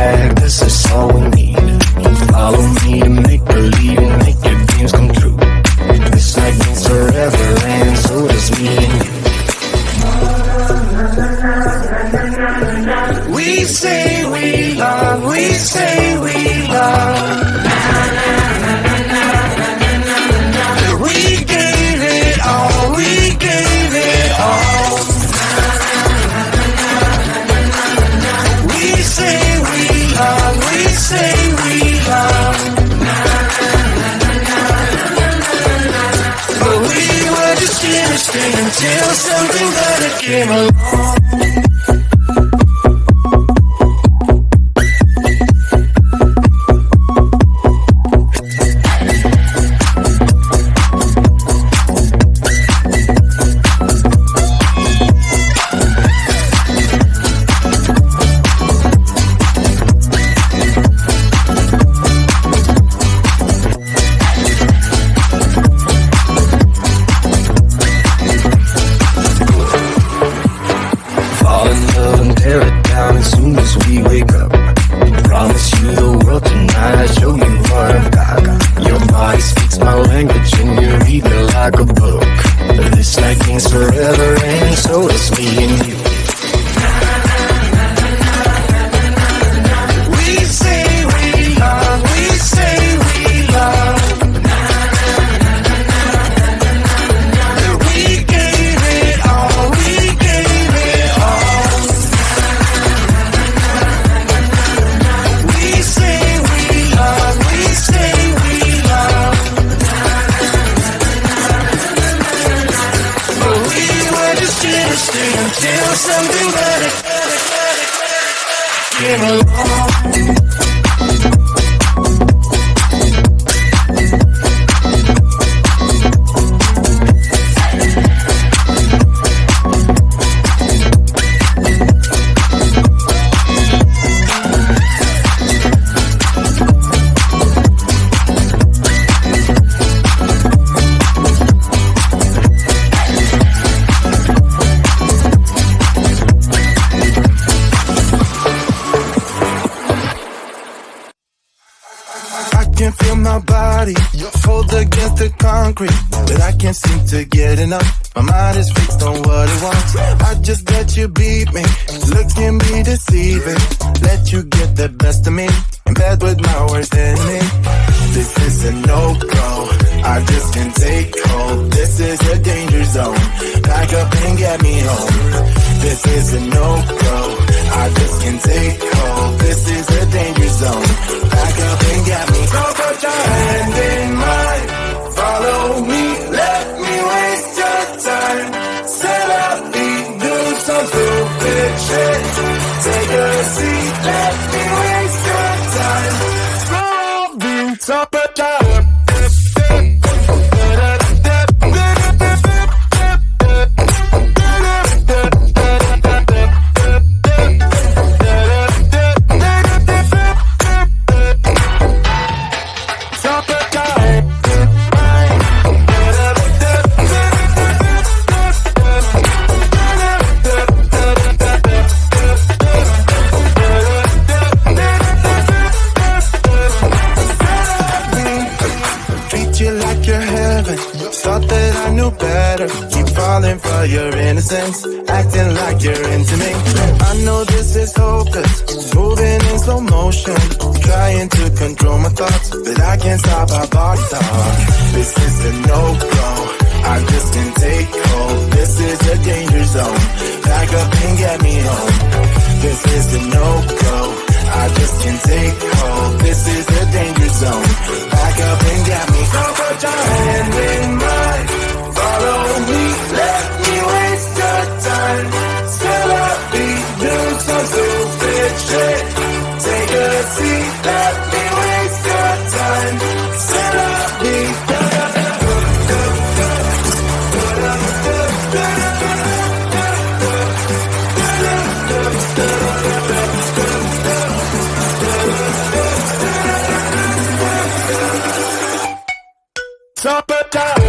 bag, this is all we need. Follow me to make believe, make your dreams come true. This night means forever, and so does me and you. We say we love, we say we love. We gave it all, we gave it all. We say we love, we say we love. But we were just innocent until something better came along. Until something better came along. But I can't seem to get enough. My mind is fixed on what it wants. I just let you beat me, look at me deceiving. Let you get the best of me, in bed with my worst enemy. This is a no-go, I just can't take hold. This is a danger zone, back up and get me home. This is a no-go, I just can't take hold. This is a danger zone, back up and get me. So put your hand in mine, follow me, let me waste your time. Set up me, do some stupid shit. Take a seat, let me waste your time. Roll me, top of time. For your innocence, acting like you're into me. I know this is hopeless, moving in slow motion, trying to control my thoughts, but I can't stop our body talk. This is a no-go, I just can't take hold. This is a danger zone, back up and get me home. This is a no-go, I just can't take hold. This is a danger zone, back up and get me. So put your hand in mine, follow me, let me waste your time. Still up me, do some stupid shit. Take a seat, let me waste your time. Still up me. Top it down.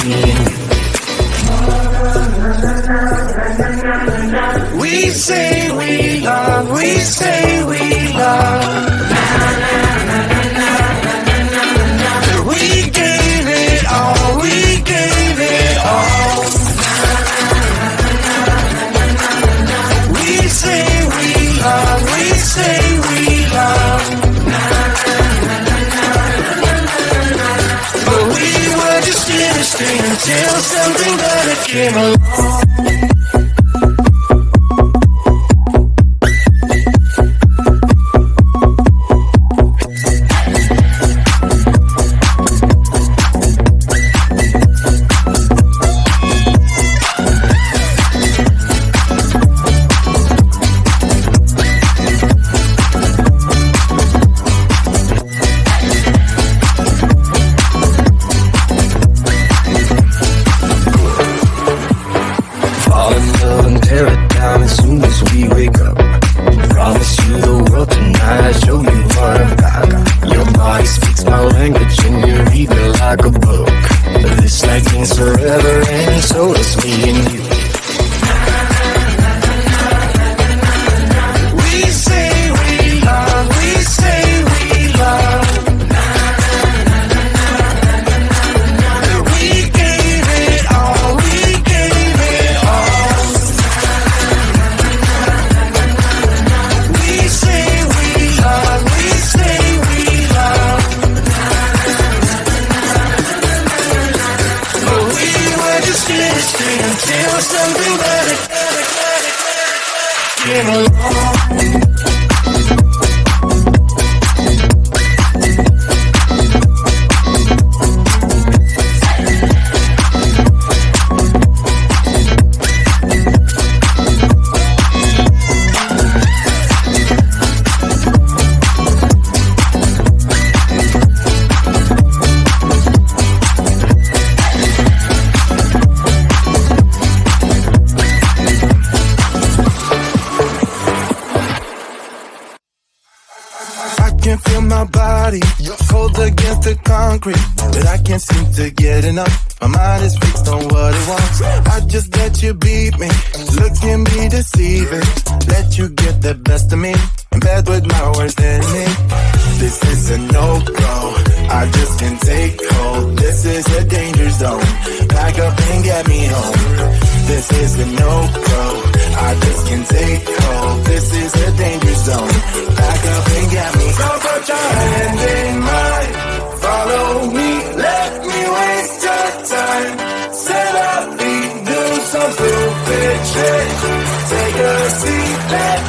me and you. We say we love, we say we love. We gave it all, we gave it all. We say we love, we say we love. But we were just innocent until something better came along. Tear it down as soon as we wake up. Promise you the world tonight, show you what I've got. Your body speaks my language and you read me like a book. This night means forever and so does me and you. We say we love, we say we love. We gave it all, we gave it all. We say we love, we say we love. But we were just innocent until something better came along. I can feel my body cold against the concrete, but I can't seem to get enough. My mind is fixed on what it wants. I just let you beat me, look at me deceiving. Let you get the best of me, in bed with my worst enemy. This is a no-go, I just can't take hold. This is a danger zone, back up and get me home. This is a no-go, I just can't take hold. This is a danger zone, back up and get me. So put your hand in mine, follow me, let me waste your time. Set up feet, do some stupid shit. Take a seat, let